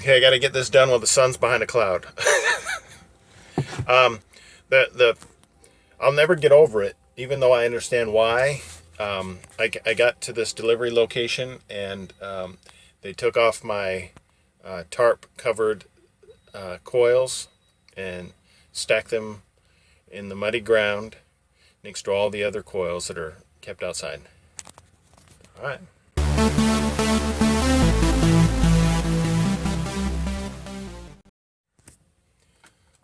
Okay, I got to get this done while the sun's behind a cloud. I'll never get over it, even though I understand why. I got to this delivery location and they took off my tarp-covered coils and stacked them in the muddy ground next to all the other coils that are kept outside. All right.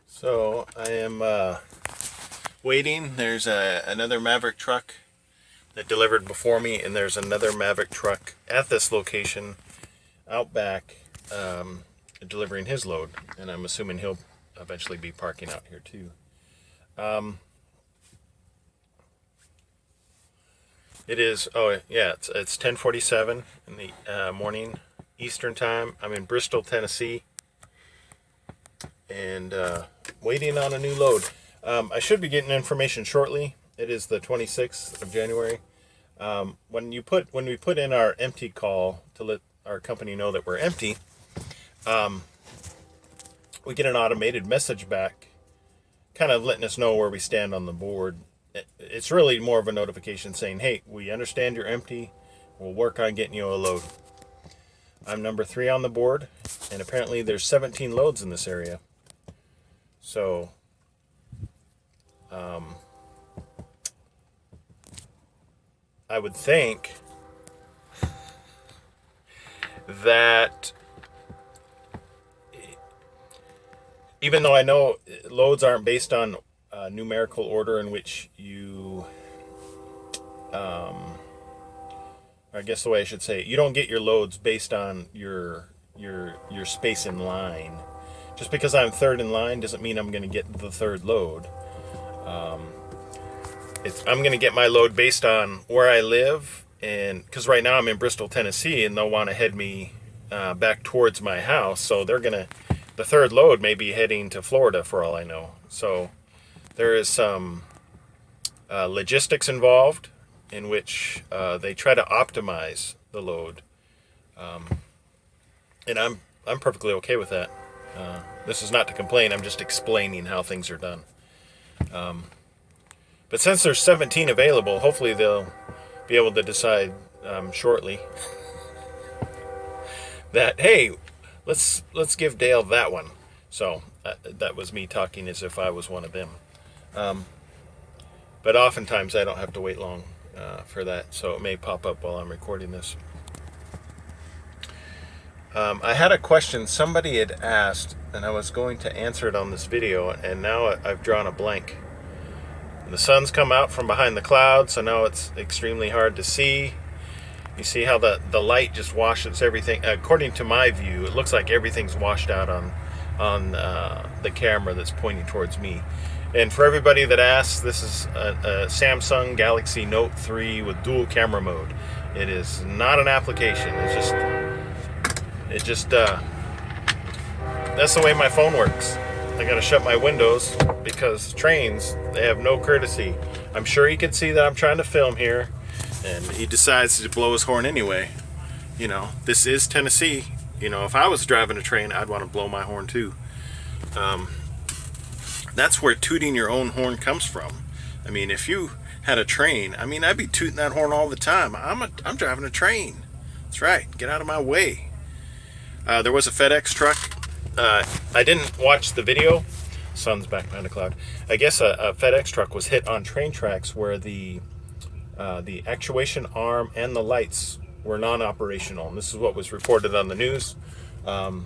So I am waiting. There's another Maverick truck that delivered before me, and there's another Maverick truck at this location out back delivering his load, and I'm assuming he'll eventually be parking out here too. It is, it's 10:47 in the morning Eastern time. I'm in Bristol, Tennessee, and waiting on a new load. I should be getting information shortly. It is the 26th of January. When we put in our empty call to let our company know that we're empty, we get an automated message back kind of letting us know where we stand on the board. It's really more of a notification saying, hey, we understand you're empty. We'll work on getting you a load. I'm number 3 on the board, and apparently there's 17 loads in this area. So, I would think that even though I know loads aren't based on numerical order in which you, I guess the way I should say it, you don't get your loads based on your space in line. Just because I'm third in line doesn't mean I'm going to get the third load. I'm going to get my load based on where I live, and because right now I'm in Bristol, Tennessee, and they'll want to head me back towards my house, so the third load may be heading to Florida for all I know. So there is some logistics involved in which they try to optimize the load, and I'm perfectly okay with that. This is not to complain. I'm just explaining how things are done. But since there's 17 available, hopefully they'll be able to decide shortly that, hey, let's give Dale that one. So that was me talking as if I was one of them. But oftentimes I don't have to wait long for that, so it may pop up while I'm recording this. I had a question somebody had asked, and I was going to answer it on this video, and now I've drawn a blank. The sun's come out from behind the clouds, so now it's extremely hard to see. You see how the light just washes everything. According to my view, it looks like everything's washed out on the camera that's pointing towards me. And for everybody that asks, this is a Samsung Galaxy Note 3 with dual camera mode. It is not an application. It just that's the way my phone works. I gotta shut my windows because trains, they have no courtesy. I'm sure he can see that I'm trying to film here, and he decides to blow his horn anyway. You know, this is Tennessee. You know, if I was driving a train, I'd want to blow my horn too. That's where tooting your own horn comes from. I mean, if you had a train, I mean, I'd be tooting that horn all the time. I'm driving a train. That's right. Get out of my way. There was a FedEx truck. I didn't watch the video. Sun's back behind a cloud. I guess a FedEx truck was hit on train tracks where the actuation arm and the lights were non-operational. And this is what was reported on the news. That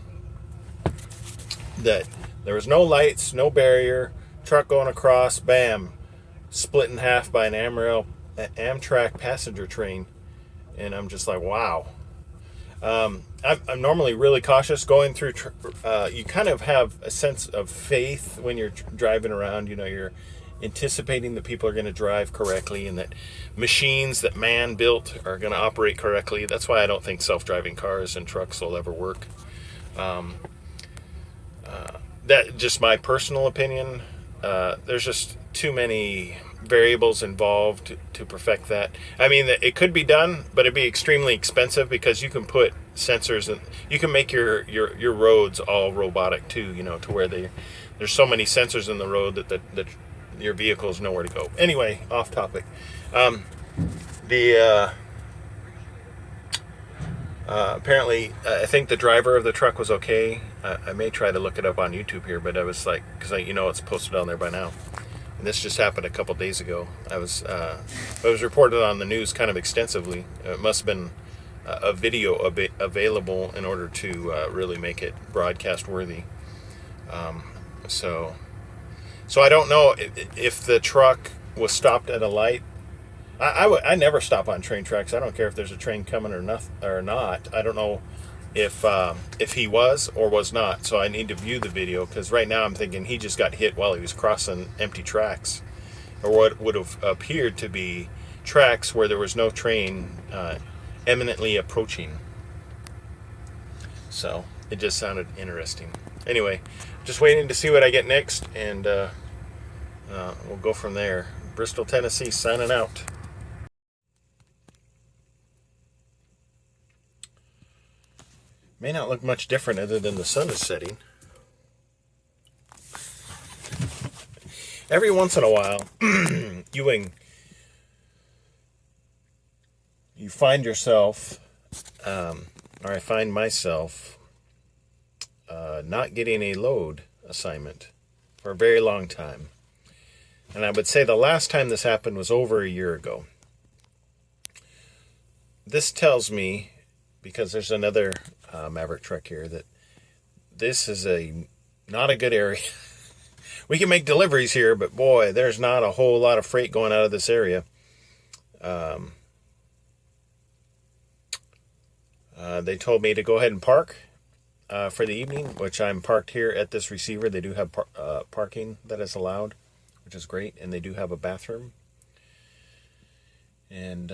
there was no lights, no barrier, truck going across, bam, split in half by an Amtrak passenger train. And I'm just like, wow. I'm normally really cautious going through. You kind of have a sense of faith when you're driving around. You know, you're anticipating that people are going to drive correctly and that machines that man built are going to operate correctly. That's why I don't think self-driving cars and trucks will ever work. That just my personal opinion. There's just too many variables involved to perfect that. I mean, it could be done, but it'd be extremely expensive because you can put sensors and you can make your roads all robotic too. You know, to where there's so many sensors in the road that your vehicle's nowhere to go. Anyway, off topic. Apparently, I think the driver of the truck was okay. I may try to look it up on YouTube here, but I was like, because it's posted on there by now. And this just happened a couple days ago. It was reported on the news kind of extensively. It must have been a video available in order to really make it broadcast worthy. So I don't know if the truck was stopped at a light. I never stop on train tracks. I don't care if there's a train coming or not. I don't know if he was or was not. So I need to view the video, because right now I'm thinking he just got hit while he was crossing empty tracks, or what would have appeared to be tracks where there was no train imminently approaching. So it just sounded interesting. Anyway, just waiting to see what I get next, and we'll go from there. Bristol, Tennessee, signing out. May not look much different other than the sun is setting. Every once in a while, you find yourself, or I find myself, not getting a load assignment for a very long time. And I would say the last time this happened was over a year ago. This tells me, because there's another Maverick truck here, that this is not a good area. We can make deliveries here, but boy, there's not a whole lot of freight going out of this area. They told me to go ahead and park for the evening, which I'm parked here at this receiver. They do have parking that is allowed, which is great, and they do have a bathroom. And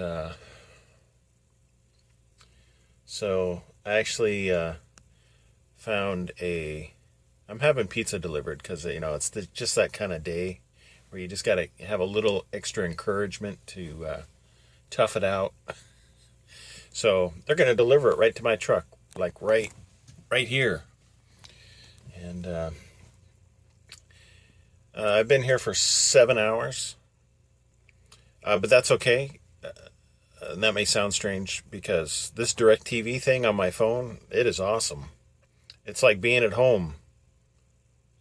so I actually found I'm having pizza delivered, because it's just that kind of day where you just got to have a little extra encouragement to tough it out. So they're going to deliver it right to my truck, like right here. And I've been here for 7 hours, but that's okay. And that may sound strange, because this DirecTV thing on my phone, it is awesome. It's like being at home,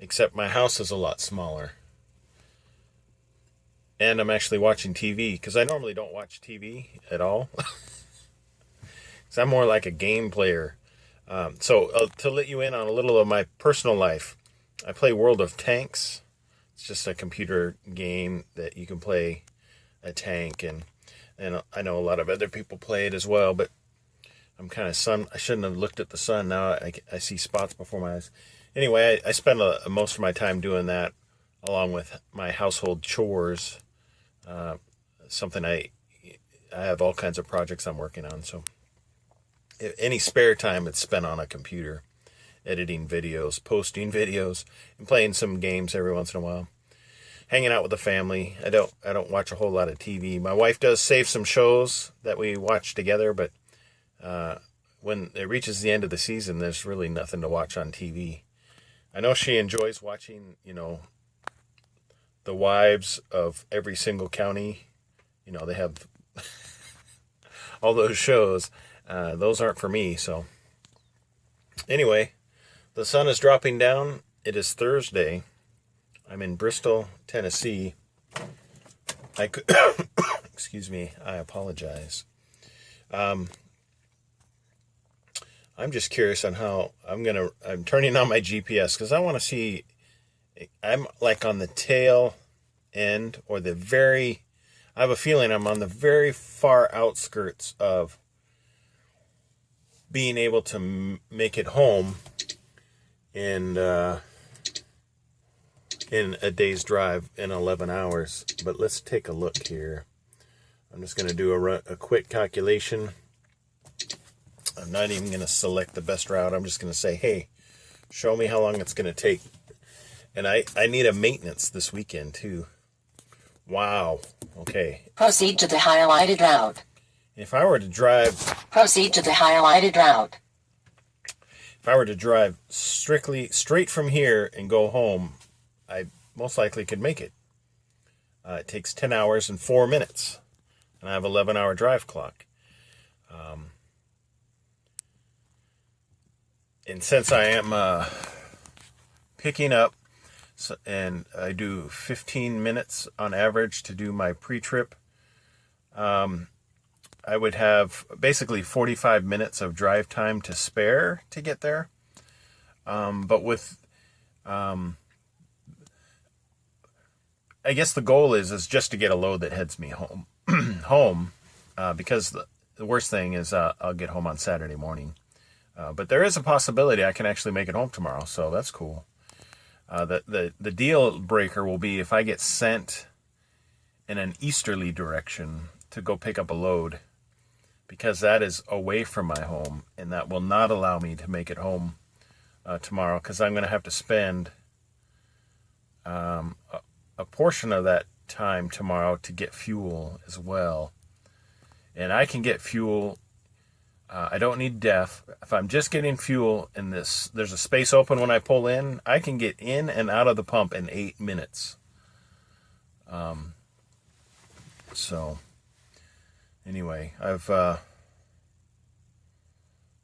except my house is a lot smaller. And I'm actually watching TV, because I normally don't watch TV at all. Because I'm more like a game player. So to let you in on a little of my personal life, I play World of Tanks. It's just a computer game that you can play a tank, and I know a lot of other people play it as well, but I'm kind of I shouldn't have looked at the sun. Now I see spots before my eyes. Anyway, I spend most of my time doing that, along with my household chores. Something I have all kinds of projects I'm working on, so any spare time it's spent on a computer, editing videos, posting videos, and playing some games every once in a while. Hanging out with the family. I don't watch a whole lot of TV. My wife does save some shows that we watch together, but when it reaches the end of the season, there's really nothing to watch on TV. I know she enjoys watching, the wives of every single county. They have all those shows. Those aren't for me, so. Anyway, the sun is dropping down. It is Thursday. I'm in Bristol, Tennessee. Excuse me, I apologize. I'm just curious on how I'm turning on my GPS, because I want to see, I'm like on the tail end, or I have a feeling I'm on the very far outskirts of being able to make it home in a day's drive in 11 hours. But let's take a look here. I'm just going to do a quick calculation. I'm not even going to select the best route. I'm just going to say, hey, show me how long it's going to take. And I need a maintenance this weekend too. Wow. Okay. Proceed to the highlighted route. If I were to drive... Proceed to the highlighted route. If I were to drive straight from here and go home, I most likely could make it. It takes 10 hours and 4 minutes. And I have an 11-hour drive clock. And since I am picking up, and I do 15 minutes on average to do my pre-trip, I would have basically 45 minutes of drive time to spare to get there. But with, I guess the goal is just to get a load that heads me home, because the worst thing is I'll get home on Saturday morning. But there is a possibility I can actually make it home tomorrow, so that's cool. The deal breaker will be if I get sent in an easterly direction to go pick up a load, because that is away from my home, and that will not allow me to make it home tomorrow, because I'm going to have to spend a portion of that time tomorrow to get fuel as well. And I can get fuel, I don't need DEF. If I'm just getting fuel in this, there's a space open when I pull in, I can get in and out of the pump in 8 minutes. So anyway,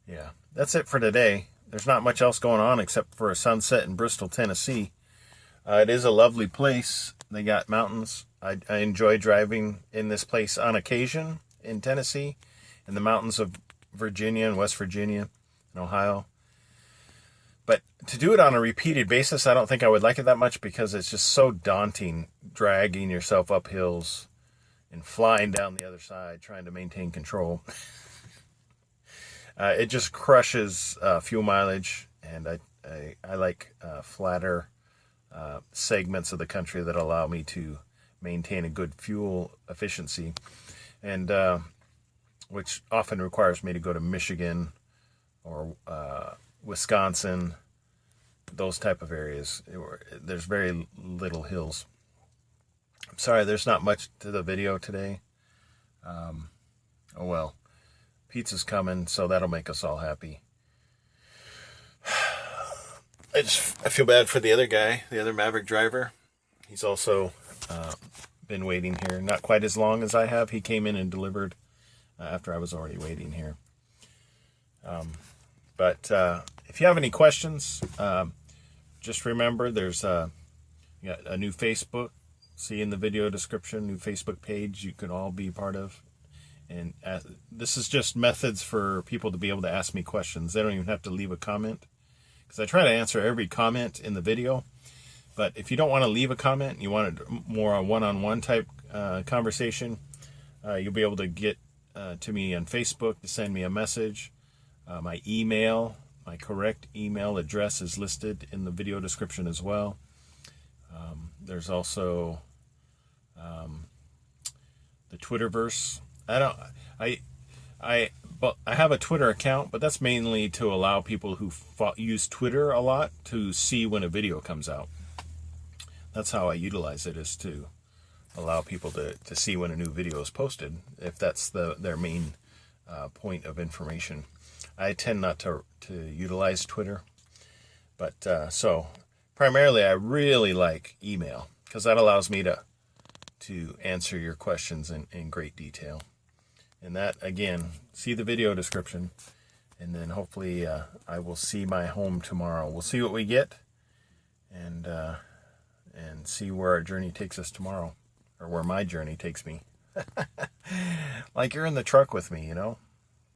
yeah, that's it for today. There's not much else going on except for a sunset in Bristol, Tennessee. It is a lovely place. They got mountains. I enjoy driving in this place on occasion in Tennessee, in the mountains of Virginia and West Virginia and Ohio. But to do it on a repeated basis, I don't think I would like it that much, because it's just so daunting dragging yourself up hills and flying down the other side, trying to maintain control. It just crushes fuel mileage, and I like flatter segments of the country that allow me to maintain a good fuel efficiency, and which often requires me to go to Michigan or Wisconsin, those type of areas. There's very little hills. I'm sorry, there's not much to the video today. Oh well, pizza's coming, so that'll make us all happy. I feel bad for the other guy, the other Maverick driver. He's also been waiting here, not quite as long as I have. He came in and delivered after I was already waiting here. But if you have any questions, just remember there's you got a new Facebook. See in the video description, new Facebook page you can all be part of. And this is just methods for people to be able to ask me questions. They don't even have to leave a comment, because I try to answer every comment in the video. But if you don't want to leave a comment and you want more a one-on-one type conversation, you'll be able to get to me on Facebook to send me a message. My email, my correct email address is listed in the video description as well. There's also the Twitterverse. I have a Twitter account, but that's mainly to allow people who use Twitter a lot to see when a video comes out. That's how I utilize it, is to allow people to see when a new video is posted, if that's their main point of information. I tend not to utilize Twitter, but so primarily I really like email, because that allows me to answer your questions in great detail. And that, again, see the video description, and then hopefully I will see my home tomorrow. We'll see what we get, and see where our journey takes us tomorrow, or where my journey takes me. Like you're in the truck with me, you know?